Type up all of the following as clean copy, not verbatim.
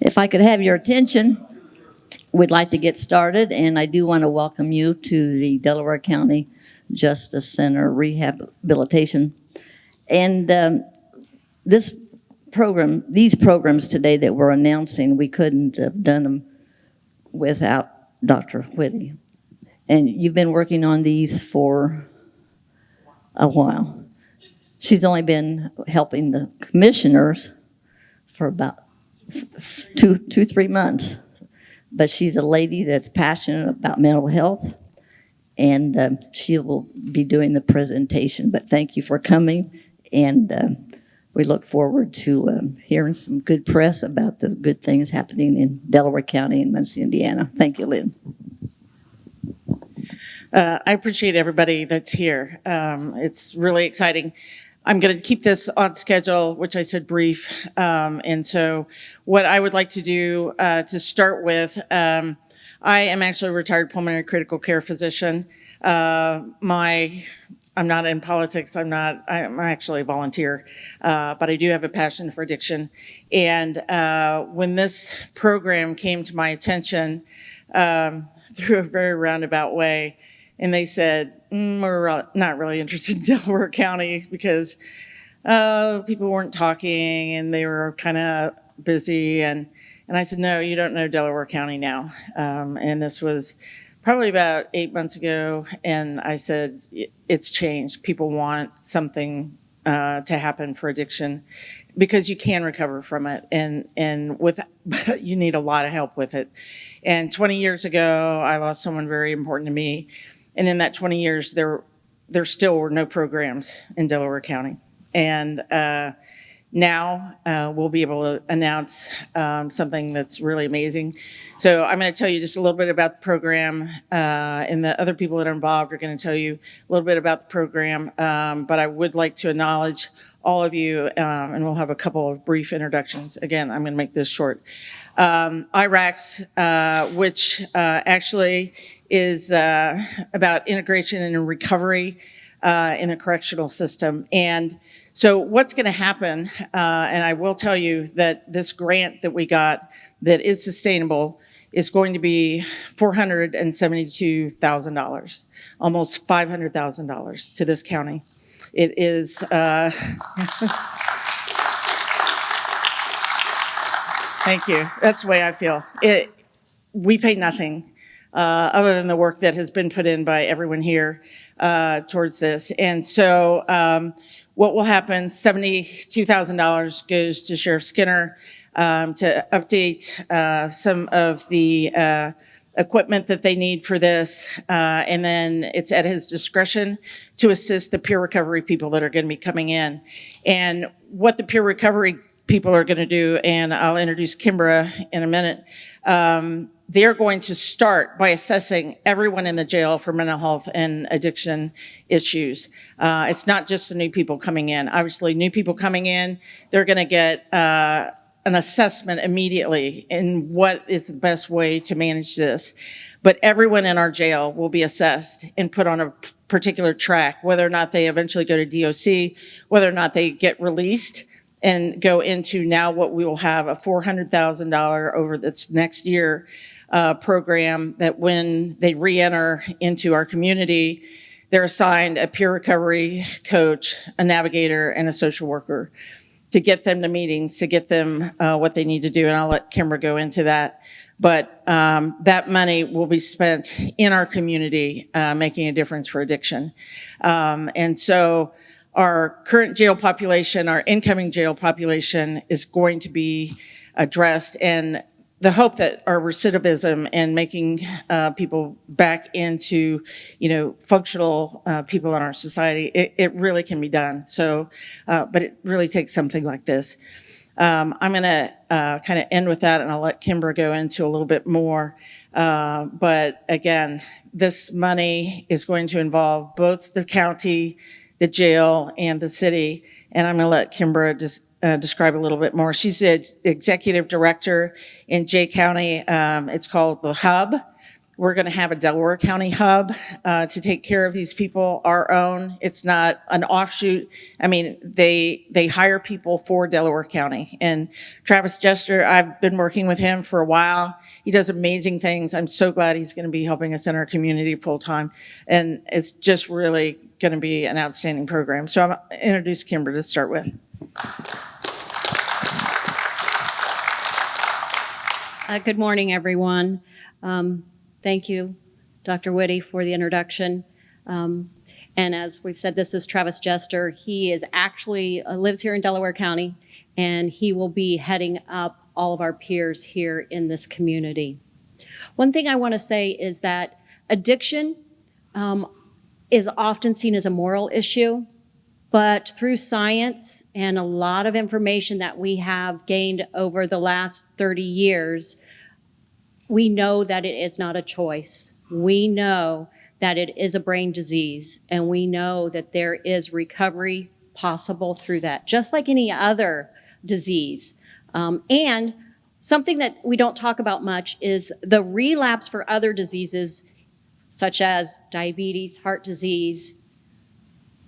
If I could have your attention, we'd like to get started, and I do want to welcome you to the Delaware County Justice Center Rehabilitation. And this program, these programs today that we're announcing, we couldn't have done them without Dr. Whitty. And you've been working on these for a while. She's only been helping the commissioners for about 3 months. But she's a lady that's passionate about mental health, and she will be doing the presentation. But thank you for coming, and we look forward to hearing some good press about the good things happening in Delaware County and Muncie, Indiana. Thank you, Lynn. I appreciate everybody that's here. It's really exciting. I'm going to keep this on schedule, which I said brief. And so what I would like to do to start with, I am actually a retired pulmonary critical care physician. I'm not in politics. I'm actually a volunteer, but I do have a passion for addiction. And when this program came to my attention through a very roundabout way, and they said, we're not really interested in Delaware County because people weren't talking and they were kind of busy. And I said, no, you don't know Delaware County now. And this was probably about 8 months ago. And I said, it's changed. People want something to happen for addiction because you can recover from it. And you need a lot of help with it. And 20 years ago, I lost someone very important to me. And in that 20 years, there still were no programs in Delaware County. And now we'll be able to announce something that's really amazing. So I'm going to tell you just a little bit about the program, and the other people that are involved are going to tell you a little bit about the program. But I would like to acknowledge all of you, and we'll have a couple of brief introductions. Again, I'm going to make this short. IRACS, which actually is about integration and recovery in the correctional system. And so what's going to happen, and I will tell you that this grant that we got that is sustainable is going to be $472,000, almost $500,000 to this county. It is... Thank you. That's the way I feel. We pay nothing other than the work that has been put in by everyone here towards this. And so what will happen, $72,000 goes to Sheriff Skinner to update some of the equipment that they need for this. And then it's at his discretion to assist the peer recovery people that are going to be coming in. And what the peer recovery people are going to do, and I'll introduce Kimbra in a minute, they're going to start by assessing everyone in the jail for mental health and addiction issues. It's not just the new people coming in. Obviously, new people coming in, they're going to get an assessment immediately in what is the best way to manage this. But everyone in our jail will be assessed and put on a particular track, whether or not they eventually go to DOC, whether or not they get released and go into now what we will have a $400,000 over this next year program that when they re-enter into our community, they're assigned a peer recovery coach, a navigator, and a social worker to get them to meetings, to get them what they need to do. And I'll let Kimbra go into that. But that money will be spent in our community, making a difference for addiction. And so our current jail population, our incoming jail population is going to be addressed, and the hope that our recidivism and making people back into, functional people in our society, it really can be done. So, but it really takes something like this. I'm going to kind of end with that, and I'll let Kimbra go into a little bit more. But again, this money is going to involve both the county, the jail, and the city. And I'm going to let Kimbra just describe a little bit more. She's the executive director in Jay County. It's called The Hub. We're going to have a Delaware County hub to take care of these people, our own. It's not an offshoot. I mean, they hire people for Delaware County. And Travis Jester, I've been working with him for a while. He does amazing things. I'm so glad he's going to be helping us in our community full time. And it's just really going to be an outstanding program. So I'm introduce Kimber to start with. Good morning, everyone. Thank you, Dr. Whitty, for the introduction. And as we've said, this is Travis Jester. He is actually lives here in Delaware County, and he will be heading up all of our peers here in this community. One thing I want to say is that addiction is often seen as a moral issue, but through science and a lot of information that we have gained over the last 30 years, we know that it is not a choice. We know that it is a brain disease, and we know that there is recovery possible through that, just like any other disease. And something that we don't talk about much is the relapse for other diseases, such as diabetes, heart disease,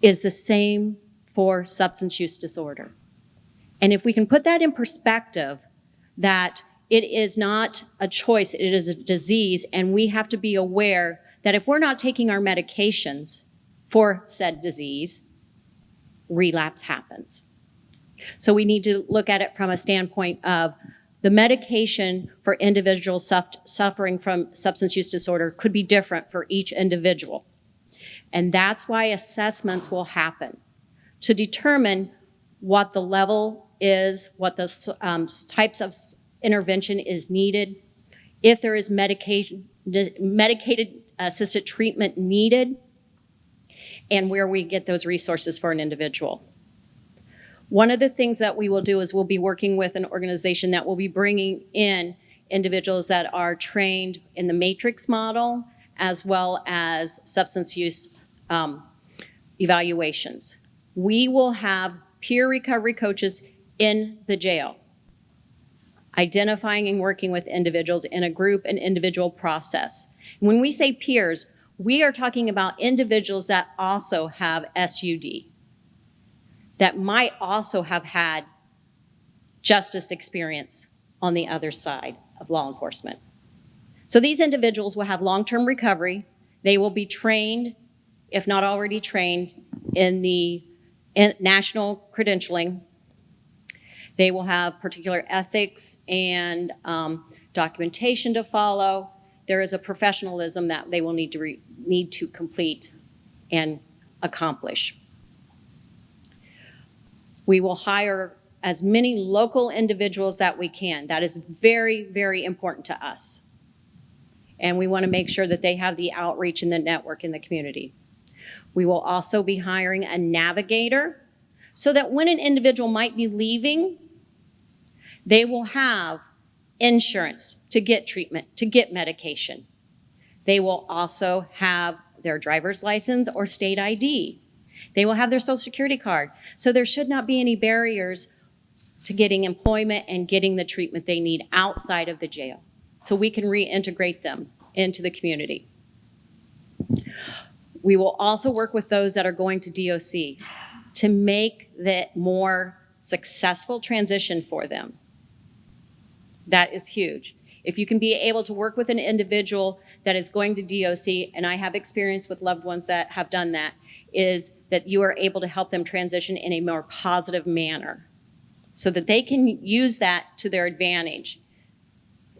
is the same for substance use disorder. And if we can put that in perspective, that it is not a choice, it is a disease, and we have to be aware that if we're not taking our medications for said disease, relapse happens. So we need to look at it from a standpoint of the medication for individuals suffering from substance use disorder could be different for each individual. And that's why assessments will happen to determine what the level is, what the types of intervention is needed, if there is medicated assisted treatment needed, and where we get those resources for an individual. One of the things that we will do is we'll be working with an organization that will be bringing in individuals that are trained in the matrix model as well as substance use evaluations. We will have peer recovery coaches in the jail, identifying and working with individuals in a group and individual process. When we say peers, we are talking about individuals that also have SUD, that might also have had justice experience on the other side of law enforcement. So these individuals will have long-term recovery. They will be trained, if not already trained, in the national credentialing. They will have particular ethics and documentation to follow. There is a professionalism that they will need to complete and accomplish. We will hire as many local individuals that we can. That is very, very important to us. And we want to make sure that they have the outreach and the network in the community. We will also be hiring a navigator so that when an individual might be leaving, they will have insurance to get treatment, to get medication. They will also have their driver's license or state ID. They will have their social security card. So there should not be any barriers to getting employment and getting the treatment they need outside of the jail, so we can reintegrate them into the community. We will also work with those that are going to DOC to make that more successful transition for them. That is huge. If you can be able to work with an individual that is going to DOC, and I have experience with loved ones that have done that, is that you are able to help them transition in a more positive manner so that they can use that to their advantage.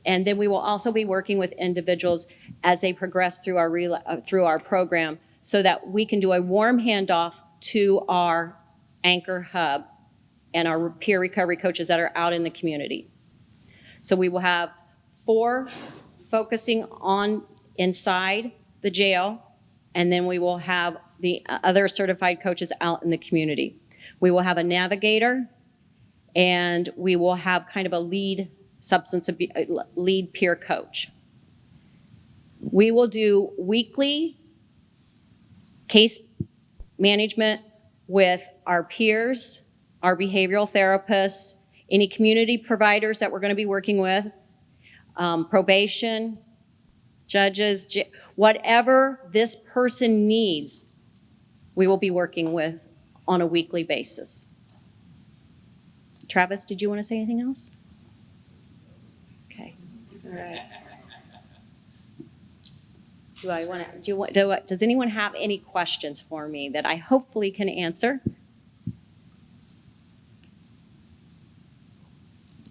And then we will also be working with individuals as they progress through our program so that we can do a warm handoff to our anchor hub and our peer recovery coaches that are out in the community. So we will have 4 focusing on inside the jail, and then we will have the other certified coaches out in the community. We will have a navigator, and we will have kind of a lead peer coach. We will do weekly case management with our peers, our behavioral therapists, any community providers that we're going to be working with, probation, judges, whatever this person needs, we will be working with on a weekly basis. Travis, did you want to say anything else? Okay. All right. Does anyone have any questions for me that I hopefully can answer?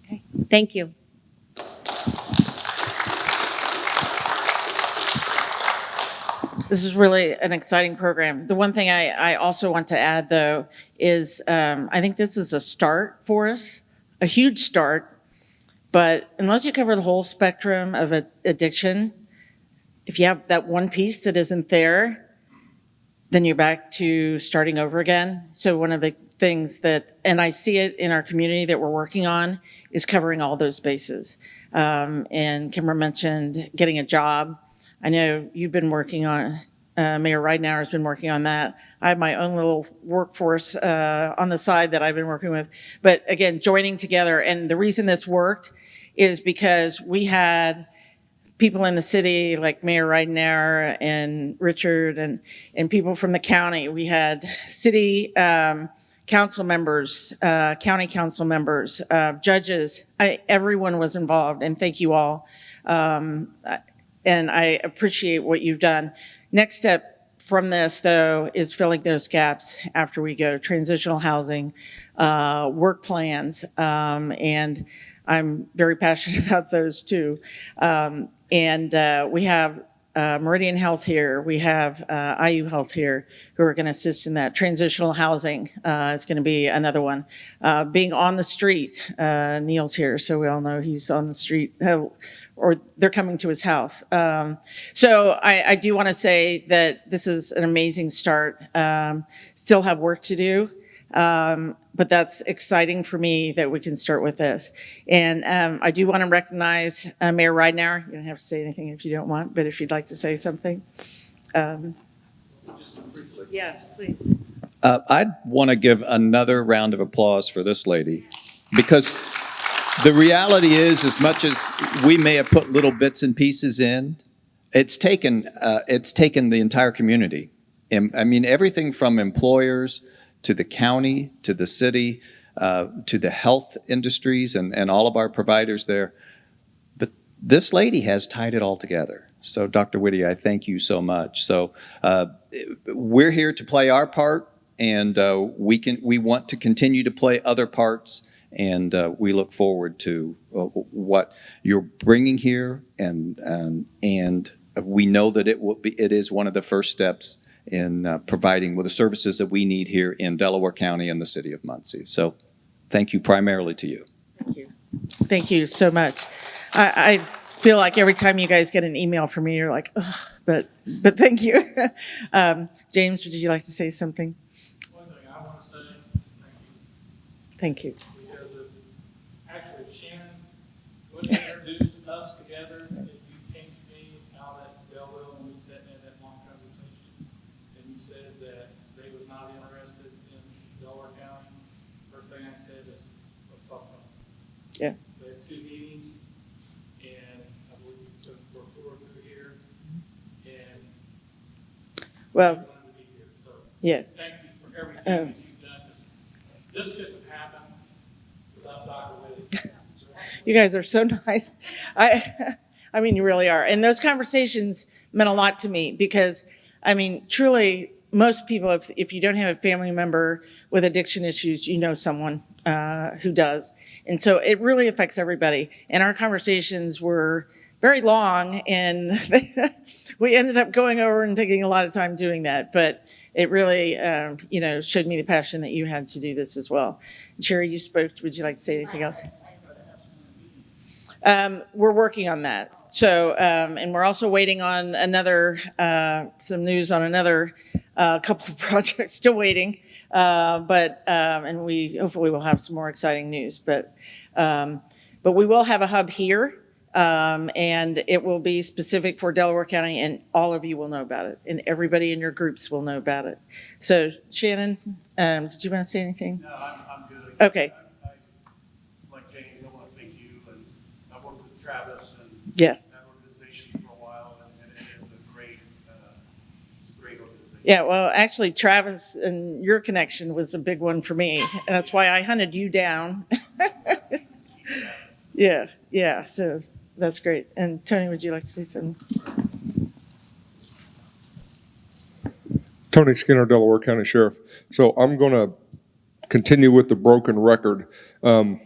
Okay. Thank you. This is really an exciting program. The one thing I also want to add, though, is I think this is a start for us, a huge start. But unless you cover the whole spectrum of addiction, if you have that one piece that isn't there, then you're back to starting over again. So one of the things that, and I see it in our community that we're working on, is covering all those bases. And Kimber mentioned getting a job. I know you've been working on, Mayor Ridenour has been working on that. I have my own little workforce on the side that I've been working with. But again, joining together. And the reason this worked is because we had people in the city like Mayor Ridenour and Richard and people from the county. We had city council members, county council members, judges. Everyone was involved, and thank you all. And I appreciate what you've done. Next step from this, though, is filling those gaps after we go. Transitional housing, work plans, and I'm very passionate about those too. And we have Meridian Health here. We have IU Health here who are going to assist in that. Transitional housing is going to be another one. Being on the street, Neil's here, so we all know he's on the street, or they're coming to his house. So I do want to say that this is an amazing start. Still have work to do. But that's exciting for me that we can start with this. And I do want to recognize Mayor Ridenour. You don't have to say anything if you don't want, but if you'd like to say something. Yeah, please. I'd want to give another round of applause for this lady, because the reality is, as much as we may have put little bits and pieces in, it's taken the entire community. I mean, everything from employers to the county, to the city, to the health industries and all of our providers there. But this lady has tied it all together. So Dr. Whitty, I thank you so much. So we're here to play our part, and we want to continue to play other parts, and we look forward to what you're bringing here, and we know that it is one of the first steps in providing the services that we need here in Delaware County and the city of Muncie. So thank you primarily to you. Thank you. Thank you so much. I feel like every time you guys get an email from me, you're like, ugh, but thank you. James, would you like to say something? One thing I want to say is Thank you. because of, actually Shannon, when you introduced us together, and you came to me out at Belleville and we sat in that long conversation, and you said that they was not interested in Delaware County. First thing I said is, let's talk about it. Yeah. We had 2 meetings, and I believe we took for a tour through here, and Well, we wanted to be here. So yeah. thank you for everything that you've done. This couldn't have happened without Dr. Whitty. You guys are so nice. I mean, you really are. And those conversations meant a lot to me because, I mean, truly, most people, if you don't have a family member with addiction issues, you know someone who does. And so it really affects everybody. And our conversations were very long, and we ended up going over and taking a lot of time doing that. But it really, showed me the passion that you had to do this as well. Sherry, you spoke. Would you like to say anything else? We're working on that. So, and we're also waiting on some news on another couple of projects, still waiting. And we hopefully will have some more exciting news. But we will have a hub here, and it will be specific for Delaware County, and all of you will know about it, and everybody in your groups will know about it. So, Shannon, did you want to say anything? No, I'm good. Okay. Like James, I want to thank you, and I've worked with Travis and Yeah. that organization for a while, and Yeah, well, actually, Travis and your connection was a big one for me. And that's why I hunted you down. Yeah, so that's great. And Tony, would you like to say something? Tony Skinner, Delaware County Sheriff. So I'm going to continue with the broken record. In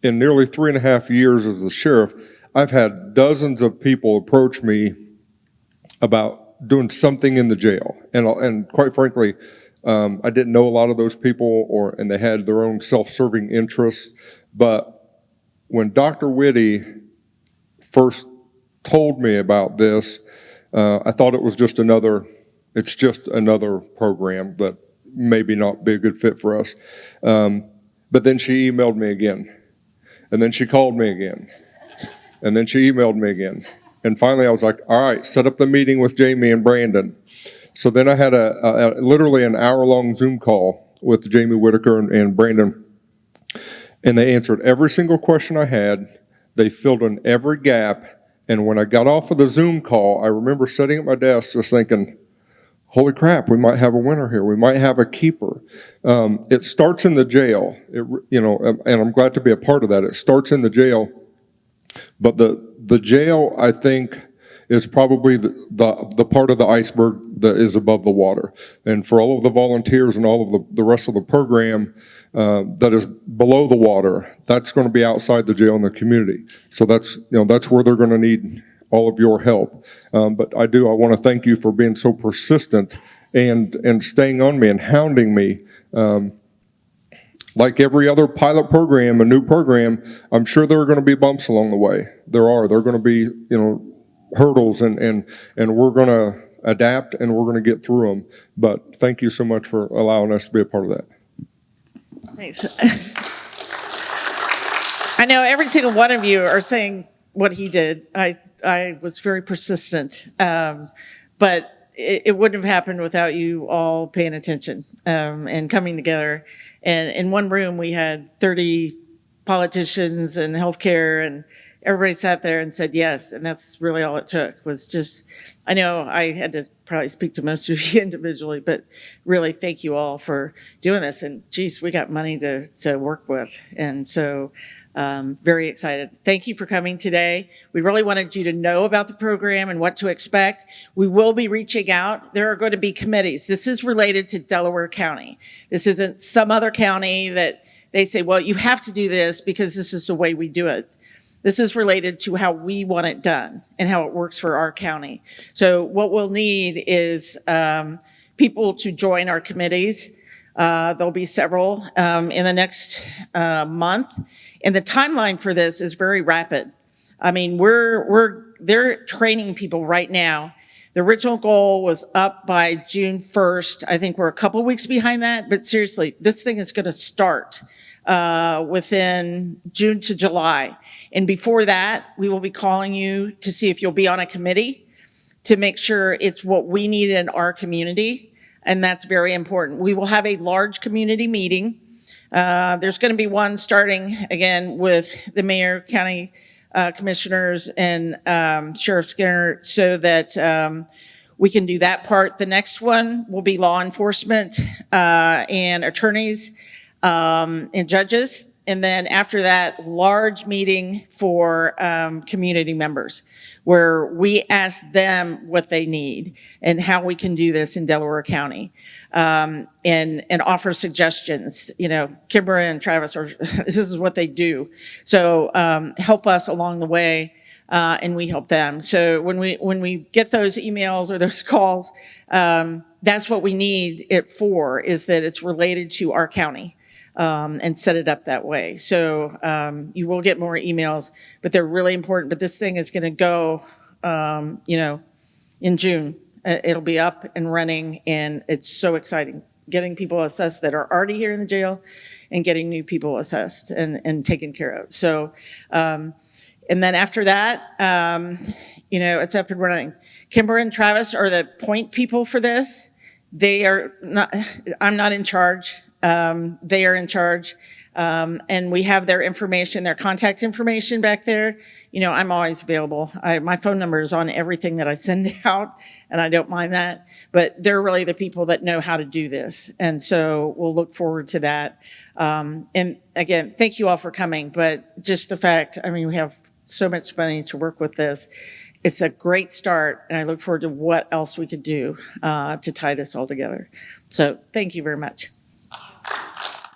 nearly 3.5 years as the sheriff, I've had dozens of people approach me about doing something in the jail. And quite frankly, I didn't know a lot of those people, and they had their own self-serving interests. But when Dr. Whitty first told me about this, I thought it was just another program that maybe not be a good fit for us. But then she emailed me again, and then she called me again, and then she emailed me again. And finally I was like, all right, set up the meeting with Jamie and Brandon. So then I had literally an hour-long Zoom call with Jamie Whitaker and Brandon. And they answered every single question I had. They filled in every gap. And when I got off of the Zoom call, I remember sitting at my desk just thinking, holy crap, we might have a winner here. We might have a keeper. It starts in the jail, and I'm glad to be a part of that. It starts in the jail. But the jail, I think, is probably the part of the iceberg that is above the water. And for all of the volunteers and all of the rest of the program that is below the water, that's going to be outside the jail in the community. So that's where they're going to need all of your help. But I want to thank you for being so persistent and staying on me and hounding me. Like every other pilot program, a new program, I'm sure there are going to be bumps along the way. There are going to be, hurdles, and we're going to adapt, and we're going to get through them. But thank you so much for allowing us to be a part of that. Thanks. I know every single one of you are saying what he did. I was very persistent, but it wouldn't have happened without you all paying attention and coming together. And in one room, we had 30 politicians and healthcare, and everybody sat there and said yes. And that's really all it took, was just, I know I had to probably speak to most of you individually, but really thank you all for doing this. And geez, we got money to work with. And so very excited. Thank you for coming today. We really wanted you to know about the program and what to expect. We will be reaching out. There are going to be committees. This is related to Delaware County. This isn't some other county that they say, well, you have to do this because this is the way we do it. This is related to how we want it done and how it works for our county. So what we'll need is people to join our committees. There'll be several in the next month. And the timeline for this is very rapid. I mean, they're training people right now. The original goal was up by June 1st. I think we're a couple weeks behind that, but seriously, this thing is going to start within June to July. And before that, we will be calling you to see if you'll be on a committee to make sure it's what we need in our community. And that's very important. We will have a large community meeting. There's going to be one starting again with the mayor, county commissioners, and Sheriff Skinner, so that we can do that part. The next one will be law enforcement and attorneys and judges. And then after that, large meeting for community members, where we ask them what they need and how we can do this in Delaware County, and offer suggestions. Kimber and Travis this is what they do. So help us along the way, and we help them. So when we get those emails or those calls, that's what we need it for, is that it's related to our county. And set it up that way. So you will get more emails, but they're really important. But this thing is going to go, in June. It'll be up and running, and it's so exciting. Getting people assessed that are already here in the jail and getting new people assessed and taken care of. So, and then after that, it's up and running. Kimber and Travis are the point people for this. They are not, I'm not in charge. They are in charge. And we have their information, their contact information back there. You know, I'm always available. My phone number is on everything that I send out, and I don't mind that. But they're really the people that know how to do this. And so we'll look forward to that. And again, thank you all for coming. But just the fact, I mean, we have so much money to work with this. It's a great start, and I look forward to what else we could do to tie this all together. So thank you very much.